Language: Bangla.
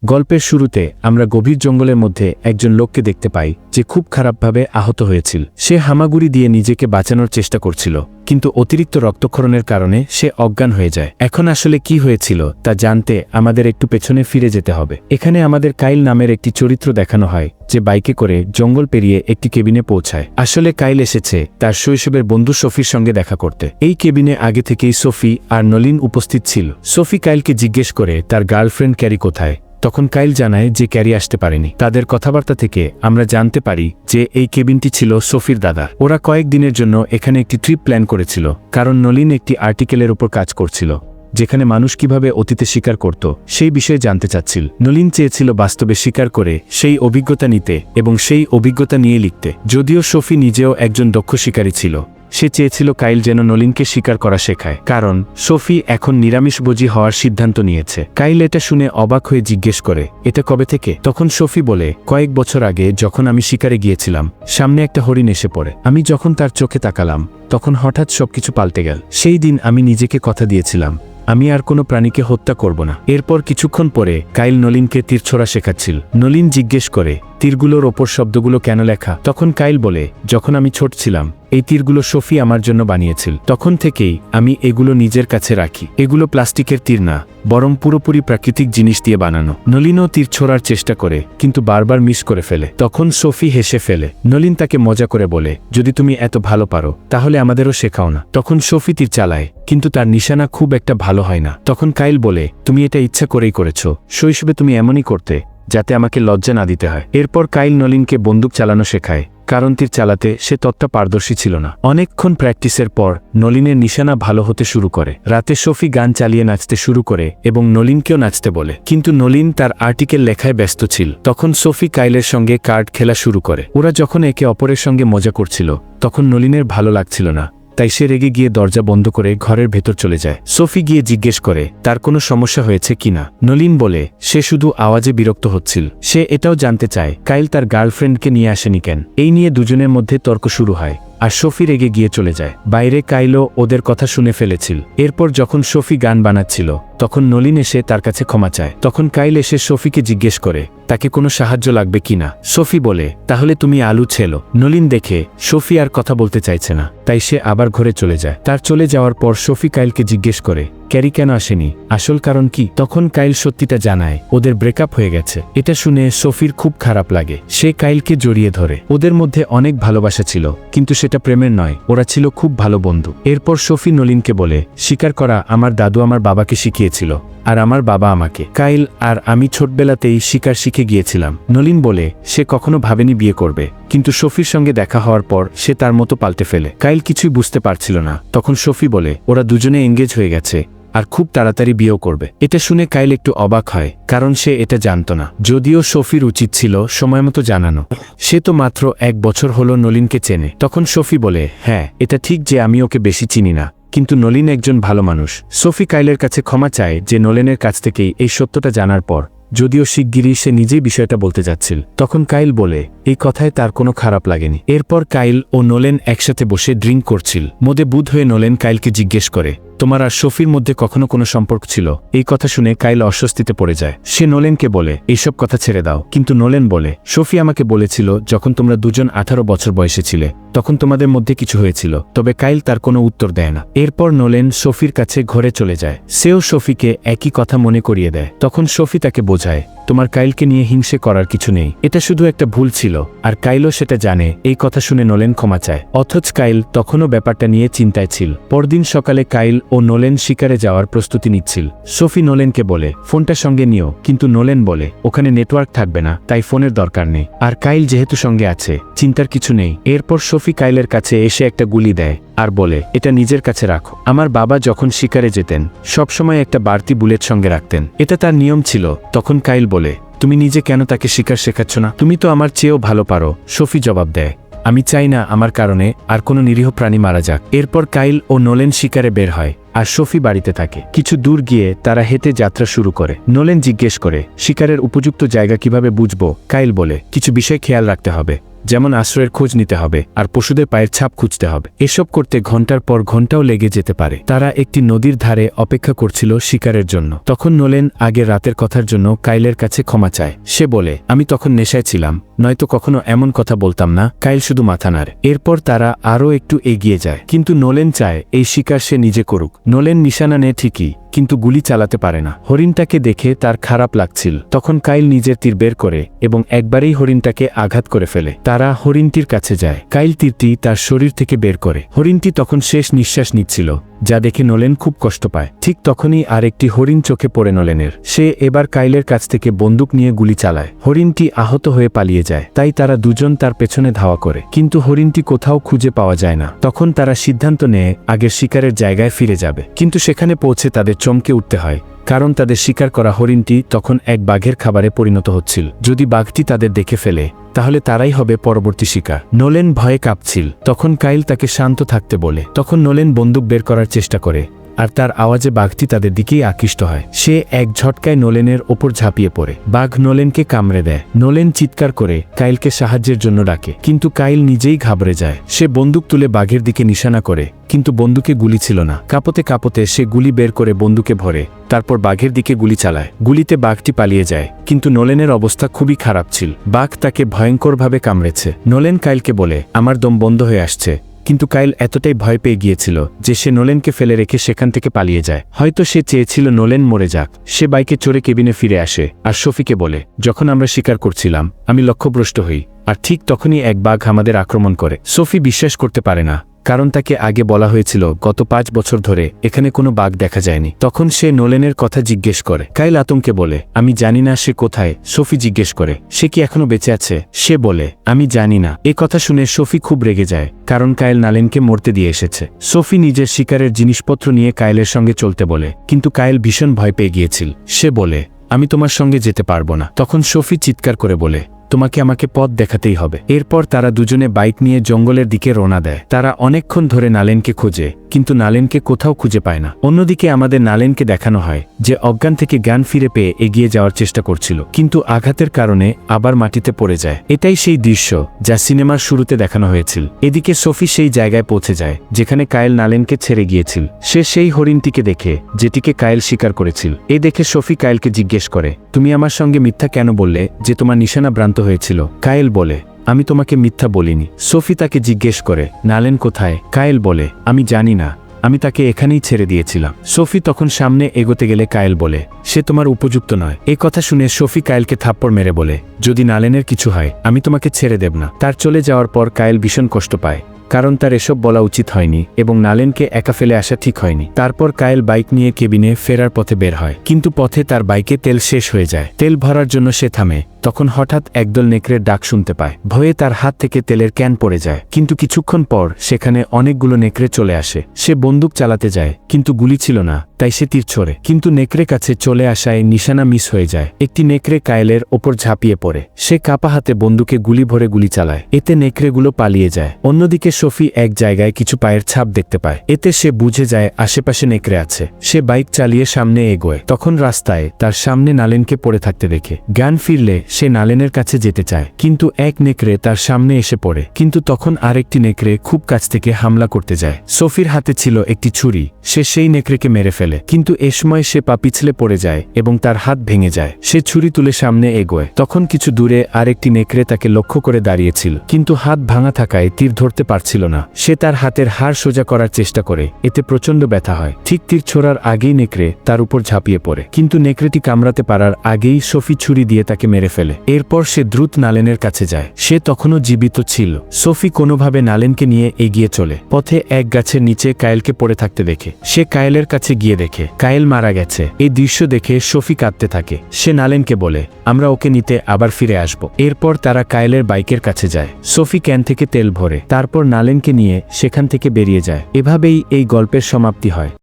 গল্পের শুরুতে আমরা গভীর জঙ্গলের মধ্যে একজন লোককে দেখতে পাই যে খুব খারাপভাবে আহত হয়েছিল। সে হামাগুড়ি দিয়ে নিজেকে বাঁচানোর চেষ্টা করছিল, কিন্তু অতিরিক্ত রক্তক্ষরণের কারণে সে অজ্ঞান হয়ে যায়। এখন আসলে কি হয়েছিল তা জানতে আমাদের একটু পেছনে ফিরে যেতে হবে। এখানে আমাদের কাইল নামের একটি চরিত্র দেখানো হয় যে বাইকে করে জঙ্গল পেরিয়ে একটি কেবিনে পৌঁছায়। আসলে কাইল এসেছে তার শৈশবের বন্ধু সোফির সঙ্গে দেখা করতে। এই কেবিনে আগে থেকেই সোফি আর নলিন উপস্থিত ছিল। সোফি কাইলকে জিজ্ঞেস করে তার গার্লফ্রেন্ড ক্যারি কোথায়। তখন কাইল জানায় যে ক্যারি আসতে পারেনি। তাদের কথাবার্তা থেকে আমরা জানতে পারি যে এই কেবিনটি ছিল সোফির দাদার। ওরা কয়েকদিনের জন্য এখানে একটি ট্রিপ প্ল্যান করেছিল, কারণ নলিন একটি আর্টিকেলের উপর কাজ করছিল যেখানে মানুষ কিভাবে অতীতে শিকার করত সেই বিষয়ে জানতে চাচ্ছিল। নলিন চেয়েছিল বাস্তবে শিকার করে সেই অভিজ্ঞতা নিতে এবং সেই অভিজ্ঞতা নিয়ে লিখতে। যদিও সোফি নিজেও একজন দক্ষ শিকারী ছিল, সে চেয়েছিল কাইল যেন নলিনকে শিকার করা শেখায়, কারণ সোফি এখন নিরামিষভোজী হওয়ার সিদ্ধান্ত নিয়েছে। কাইল এটা শুনে অবাক হয়ে জিজ্ঞেস করে, এটা কবে থেকে? তখন সোফি বলে, কয়েক বছর আগে যখন আমি শিকারে গিয়েছিলাম, সামনে একটা হরিণ এসে পড়ে। আমি যখন তার চোখে তাকালাম তখন হঠাৎ সবকিছু পাল্টে গেল। সেই দিন আমি নিজেকে কথা দিয়েছিলাম আমি আর কোনো প্রাণীকে হত্যা করব না। এরপর কিছুক্ষণ পরে কাইল নলিনকে তীর ছোড়া শেখাচ্ছিল। নলিন জিজ্ঞেস করে, তীরগুলোর ওপর শব্দগুলো কেন লেখা? তখন কাইল বলে, যখন আমি ছোট ছিলাম এই তীরগুলো সোফি আমার জন্য বানিয়েছিল। তখন থেকেই আমি এগুলো নিজের কাছে রাখি। এগুলো প্লাস্টিকের তীর না, বরং পুরোপুরি প্রাকৃতিক জিনিস দিয়ে বানানো। নলিনও তীর ছোড়ার চেষ্টা করে, কিন্তু বারবার মিস করে ফেলে। তখন সোফি হেসে ফেলে। নলিন তাকে মজা করে বলে, যদি তুমি এত ভালো পারো তাহলে আমাদেরও শেখাও না। তখন সোফি তীর চালায়, কিন্তু তার নিশানা খুব একটা ভালো হয় না। তখন কাইল বলে, তুমি এটা ইচ্ছা করেই করেছ। শৈশবে তুমি এমনই করতে যাতে আমাকে লজ্জা না দিতে হয়। এরপর কাইল নলিনকে বন্দুক চালানো শেখায়, কারণ তীর চালাতে সে ততটা পারদর্শী ছিল না। অনেকক্ষণ প্র্যাকটিসের পর নলিনের নিশানা ভালো হতে শুরু করে। রাতে সোফি গান চালিয়ে নাচতে শুরু করে এবং নলিনকেও নাচতে বলে, কিন্তু নলিন তার আর্টিকেল লেখায় ব্যস্ত ছিল। তখন সোফি কাইলের সঙ্গে কার্ড খেলা শুরু করে। ওরা যখন একে অপরের সঙ্গে মজা করছিল তখন নলিনের ভালো লাগছিল না, তাই সে রেগে গিয়ে দরজা বন্ধ করে ঘরের ভেতর চলে যায়। সোফি গিয়ে জিজ্ঞেস করে তার কোনো সমস্যা হয়েছে কিনা। নলিন বলে সে শুধু আওয়াজে বিরক্ত হচ্ছিল। সে এটাও জানতে চায় কাইল তার গার্লফ্রেন্ডকে নিয়ে আসেনি কেন। এই নিয়ে দুজনের মধ্যে তর্ক শুরু হয় আর সোফি রেগে গিয়ে চলে যায়। বাইরে কাইলও ওদের কথা শুনে ফেলেছিল। এরপর যখন সোফি গান বানাচ্ছিল তখন নলিন এসে তার কাছে ক্ষমা চায়। তখন কাইল এসে সোফিকে জিজ্ঞেস করে তাকে কোনো সাহায্য লাগবে কিনা। সোফি বলে, তাহলে তুমি আলু ছেলো। নলিন দেখে সোফি আর কথা বলতে চাইছে না, তাই সে আবার ঘরে চলে যায়। তার চলে যাওয়ার পর সোফি কাইলকে জিজ্ঞেস করে ক্যারি কেন আসেনি, আসল কারণ কি। তখন কাইল সত্যিটা জানায়, ওদের ব্রেকআপ হয়ে গেছে। এটা শুনে সোফির খুব খারাপ লাগে। সে কাইলকে জড়িয়ে ধরে। ওদের মধ্যে অনেক ভালোবাসা ছিল, কিন্তু সেটা প্রেমের নয়, ওরা ছিল খুব ভালো বন্ধু। এরপর সোফি নলিনকে বলে, শিকার করা আমার দাদু আমার বাবাকে শিখিয়েছিল, আর আমার বাবা আমাকে। কাইল আর আমি ছোটবেলাতেই শিকার শিখে গিয়েছিলাম। নলিন বলে সে কখনো ভাবেনি বিয়ে করবে, কিন্তু সোফির সঙ্গে দেখা হওয়ার পর সে তার মতো পাল্টে ফেলে। কাইল কিছুই বুঝতে পারছিল না। তখন সোফি বলে ওরা দুজনে এঙ্গেজ হয়ে গেছে আর খুব তাড়াতাড়ি বিয়েও করবে। এটা শুনে কাইল একটু অবাক হয়, কারণ সে এটা জানত না। যদিও সোফির উচিত ছিল সময়মতো জানানো। সে তো মাত্র 1 বছর হলো নলিনকে চেনে। তখন সোফি বলে, হ্যাঁ এটা ঠিক যে আমি ওকে বেশি চিনি না, কিন্তু নলিন একজন ভালো মানুষ। সোফি কাইলের কাছে ক্ষমা চায় যে নলিনের কাছ থেকেই এই সত্যটা জানার পর, যদিও শিগগিরই সে নিজেই বিষয়টা বলতে যাচ্ছিল। তখন কাইল বলে এই কথায় তার কোনো খারাপ লাগেনি। এরপর কাইল ও নোলেন একসাথে বসে ড্রিঙ্ক করছিল। মদে বুধ হয়ে নোলেন কাইলকে জিজ্ঞেস করে, তোমার আর সোফির মধ্যে কখনো কোনো সম্পর্ক ছিল? এই কথা শুনে কাইল অস্বস্তিতে পড়ে যায়। সে নোলেনকে বলে এইসব কথা ছেড়ে দাও, কিন্তু নোলেন বলে সোফি আমাকে বলেছিল যখন তোমরা দুজন 18 বছর বয়সে ছিলে তখন তোমাদের মধ্যে কিছু হয়েছিল। তবে কাইল তার কোনো উত্তর দেয় না। এরপর নোলেন সোফির কাছে ঘরে চলে যায়। সেও সোফিকে একই কথা মনে করিয়ে দেয়। তখন সোফি তাকে বোঝায়, তোমার কাইলকে নিয়ে হিংসে করার কিছু নেই, এটা শুধু একটা ভুল ছিল। আর কাইলও সেটা জানে। এই কথা শুনে নোলেন ক্ষমা চায়। অথচ কাইল তখনও ব্যাপারটা নিয়ে চিন্তায় ছিল। পরদিন সকালে কাইল ও নোলেন শিকারে যাওয়ার প্রস্তুতি নিচ্ছিল। সোফি নোলেনকে বলে ফোনটা সঙ্গে নিও, কিন্তু নোলেন বলে ওখানে নেটওয়ার্ক থাকবে না, তাই ফোনের দরকার নেই। আর কাইল যেহেতু সঙ্গে আছে, চিন্তার কিছু নেই। এরপর সোফি কাইলের কাছে এসে একটা গুলি দেয় আর বলে এটা নিজের কাছে রাখো। আমার বাবা যখন শিকারে যেতেন সবসময় একটা বাড়তি বুলেট সঙ্গে রাখতেন, এটা তার নিয়ম ছিল। তখন কাইল বলে, তুমি নিজে কেন তাকে শিকার শেখাচ্ছ না? তুমি তো আমার চেয়েও ভালো পারো। সোফি জবাব দেয়, আমি চাই না আমার কারণে আর কোনো নিরীহ প্রাণী মারা যাক। এরপর কাইল ও নোলেন শিকারে বের হয়। আর সোফি বাড়িতে থাকে। কিছু দূর গিয়ে তারা হেঁটে যাত্রা শুরু করে। নোলেন জিজ্ঞেস করে, শিকারের উপযুক্ত জায়গা কিভাবে বুঝবো? কাইল বলে, কিছু বিষয় খেয়াল রাখতে হবে, যেমন আশ্রয়ের খোঁজ নিতে হবে আর পশুদের পায়ের ছাপ খুঁজতে হবে। এসব করতে ঘন্টার পর ঘন্টাও লেগে যেতে পারে। তারা একটি নদীর ধারে অপেক্ষা করছিল শিকারের জন্য। তখন নোলেন আগের রাতের কথার জন্য কাইলের কাছে ক্ষমা চায়। সে বলে, আমি তখন নেশায় ছিলাম, নয়তো কখনো এমন কথা বলতাম না। কাইল শুধু মাথা নাড়ে। এরপর তারা আরও একটু এগিয়ে যায়, কিন্তু নোলেন চায় এই শিকার সে নিজে করুক। নোলেন নিশানা নেয় ঠিকই, কিন্তু গুলি চালাতে পারে না। হরিণটাকে দেখে তার খারাপ লাগছিল। তখন কাইল নিজের তীর বের করে এবং একবারেই হরিণটাকে আঘাত করে ফেলে। তারা হরিণটির কাছে যায়। কাইল তীরটি তার শরীর থেকে বের করে। হরিণটি তখন শেষ নিঃশ্বাস নিচ্ছিল, যা দেখে নোলেন খুব কষ্ট পায়। ঠিক তখনই আরেকটি হরিণ চোখে পড়ে নোলেনের। সে এবার কাইলের কাছ থেকে বন্দুক নিয়ে গুলি চালায়। হরিণটি আহত হয়ে পালিয়ে যায়। তাই তারা দুজন তার পেছনে ধাওয়া করে, কিন্তু হরিণটি কোথাও খুঁজে পাওয়া যায় না। তখন তারা সিদ্ধান্ত নেয় আগের শিকারের জায়গায় ফিরে যাবে, কিন্তু সেখানে পৌঁছে তাদের চমকে উঠতে হয়, কারণ তাদের শিকার করা হরিণটি তখন এক বাঘের খাবারে পরিণত হচ্ছিল। যদি বাঘটি তাদের দেখে ফেলে তাহলে তারাই হবে পরবর্তী শিকার। নোলেন ভয়ে কাঁপছিল। তখন কাইল তাকে শান্ত থাকতে বলে। তখন নোলেন বন্দুক বের করার চেষ্টা করে, আর তার আওয়াজে বাঘটি তাদের দিকেই আকৃষ্ট হয়। সে এক ঝটকায় নোলেনের ওপর ঝাঁপিয়ে পড়ে। বাঘ নোলেনকে কামড়ে দেয়। নোলেন চিৎকার করে কাইলকে সাহায্যের জন্য ডাকে, কিন্তু কাইল নিজেই ঘাবড়ে যায়। সে বন্দুক তুলে বাঘের দিকে নিশানা করে, কিন্তু বন্দুকে গুলি ছিল না। কাঁপতে কাঁপতে সে গুলি বের করে বন্দুকে ভরে, তারপর বাঘের দিকে গুলি চালায়। গুলিতে বাঘটি পালিয়ে যায়, কিন্তু নোলেনের অবস্থা খুবই খারাপ ছিল। বাঘ তাকে ভয়ঙ্করভাবে কামড়েছে। নোলেন কাইলকে বলে, আমার দম বন্ধ হয়ে আসছে। কিন্তু কাইল এতটাই ভয় পেয়ে গিয়েছিল যে সে নোলেনকে ফেলে রেখে সেখান থেকে পালিয়ে যায়। হয়তো সে চেয়েছিল নোলেন মরে যাক। সে বাইকে চড়ে কেবিনে ফিরে আসে আর সোফিকে বলে, যখন আমরা শিকার করছিলাম আমি লক্ষ্যভ্রষ্ট হই, আর ঠিক তখনই এক বাঘ আমাদের আক্রমণ করে। সোফি বিশ্বাস করতে পারে না, কারণ তাকে আগে বলা হয়েছিল গত 5 বছর ধরে এখানে কোনো বাঘ দেখা যায়নি। তখন সে নোলেনের কথা জিজ্ঞেস করে। কাইল আতঙ্কে বলে, আমি জানি না সে কোথায়। সোফি জিজ্ঞেস করে, সে কি এখনো বেঁচে আছে? সে বলে, আমি জানি না। এ কথা শুনে সোফি খুব রেগে যায়, কারণ কাইল নালেনকে মরতে দিয়ে এসেছে। সোফি নিজের শিকারের জিনিসপত্র নিয়ে কাইলের সঙ্গে চলতে বলে, কিন্তু কাইল ভীষণ ভয় পেয়ে গিয়েছিল। সে বলে, আমি তোমার সঙ্গে যেতে পারবো না। তখন সোফি চিৎকার করে বলে, তোমাকে আমাকে পথ দেখাতেই হবে। এরপর তারা দুজনে বাইক নিয়ে জঙ্গলের দিকে রওনা দেয়। তারা অনেকক্ষণ ধরে নালেনকে খোঁজে, কিন্তু নালেনকে কোথাও খুঁজে পায় না। অন্যদিকে আমাদের নালেনকে দেখানো হয় যে অজ্ঞান থেকে জ্ঞান ফিরে পেয়ে এগিয়ে যাওয়ার চেষ্টা করছিল, কিন্তু আঘাতের কারণে আবার মাটিতে পড়ে যায়। এটাই সেই দৃশ্য যা সিনেমার শুরুতে দেখানো হয়েছিল। এদিকে সোফি সেই জায়গায় পৌঁছে যায় যেখানে কাইল নালেনকে ছেড়ে গিয়েছিল। সে সেই হরিণটিকে দেখে যেটিকে কাইল শিকার করেছিল। এ দেখে সোফি কাইলকে জিজ্ঞেস করে, তুমি আমার সঙ্গে মিথ্যা কেন বললে যে তোমার নিশানা ভ্রান্ত হয়েছিল? কাইল বলে, আমি তোমাকে মিথ্যা বলিনি। সোফি তাকে জিজ্ঞেস করে, নালেন কোথায়? কাইল বলে, আমি জানি না, আমি তাকে এখানেই ছেড়ে দিয়েছিলাম। সোফি তখন সামনে এগোতে গেলে কাইল বলে, সে তোমার উপযুক্ত নয়। এই কথা শুনে সোফি কাইলকে থাপ্পড় মেরে বলে, যদি নালেনের কিছু হয় আমি তোমাকে ছেড়ে দেব না। তার চলে যাওয়ার পর কাইল ভীষণ কষ্ট পায়, কারণ তার এসব বলা উচিত হয়নি এবং নালেনকে একা ফেলে আসা ঠিক হয়নি। তারপর কাইল বাইক নিয়ে কেবিনে ফেরার পথে বের হয়, কিন্তু পথে তার বাইকে তেল শেষ হয়ে যায়। তেল ভরার জন্য সে থামে। তখন হঠাৎ একদল নেকড়ের ডাক শুনতে পায়। ভয়ে তার হাত থেকে তেলের ক্যান পড়ে যায়, কিন্তু কিছুক্ষণ পর সেখানে অনেকগুলো নেকড়ে চলে আসে। সে বন্দুক চালাতে যায়, কিন্তু গুলি ছিল না, তাই সে তীর ছোড়ে, কিন্তু নেকড়ে কাছে চলে আসায় নিশানা মিস হয়ে যায়। একটি নেকড়ে কাইলের ওপর ঝাঁপিয়ে পড়ে। সে কাপা হাতে বন্দুকে গুলি ভরে গুলি চালায়। এতে নেকড়েগুলো পালিয়ে যায়। অন্যদিকে সোফি এক জায়গায় কিছু পায়ের ছাপ দেখতে পায়। এতে সে বুঝে যায় আশেপাশে নেকড়ে আছে। সে বাইক চালিয়ে সামনে এগোয়। তখন রাস্তায় তার সামনে নালেনকে পড়ে থাকতে দেখে। জ্ঞান ফিরলে সে নালেনের কাছে যেতে চায়, কিন্তু এক নেকড়ে তার সামনে এসে পড়ে। কিন্তু তখন আরেকটি নেকড়ে খুব কাছ থেকে হামলা করতে যায়। সোফির হাতে ছিল একটি ছুরি। সে সেই নেকড়েকে মেরে ফেলে, কিন্তু এ সময় সে পা পিছলে পড়ে যায় এবং তার হাত ভেঙে যায়। সে ছুরি তুলে সামনে এগোয়। তখন কিছু দূরে আরেকটি নেকড়ে তাকে লক্ষ্য করে দাঁড়িয়েছিল, কিন্তু হাত ভাঙা থাকায় তীর ধরতে পারছিল না। সে তার হাতের হাড় সোজা করার চেষ্টা করে, এতে প্রচণ্ড ব্যথা হয়। ঠিক তীর ছোড়ার আগেই নেকড়ে তার উপর ঝাঁপিয়ে পড়ে, কিন্তু নেকড়েটি কামড়াতে পারার আগেই সোফি ছুরি দিয়ে তাকে মেরে ফেলে। এরপর সে দ্রুত নালেনের কাছে যায়। সে তখনও জীবিত ছিল। সোফি কোনোভাবে নালেনকে নিয়ে এগিয়ে চলে। পথে এক গাছের নিচে কায়েলকে পড়ে থাকতে দেখে। সে কায়েলের কাছে গিয়ে দেখে কায়েল মারা গেছে। এই দৃশ্য দেখে সোফি কাঁদতে থাকে। সে নালেনকে বলে, আমরা ওকে নিতে আবার ফিরে আসব। এরপর তারা কায়েলের বাইকের কাছে যায়। সোফি ক্যান থেকে তেল ভরে, তারপর নালেনকে নিয়ে সেখান থেকে বেরিয়ে যায়। এভাবেই এই গল্পের সমাপ্তি হয়।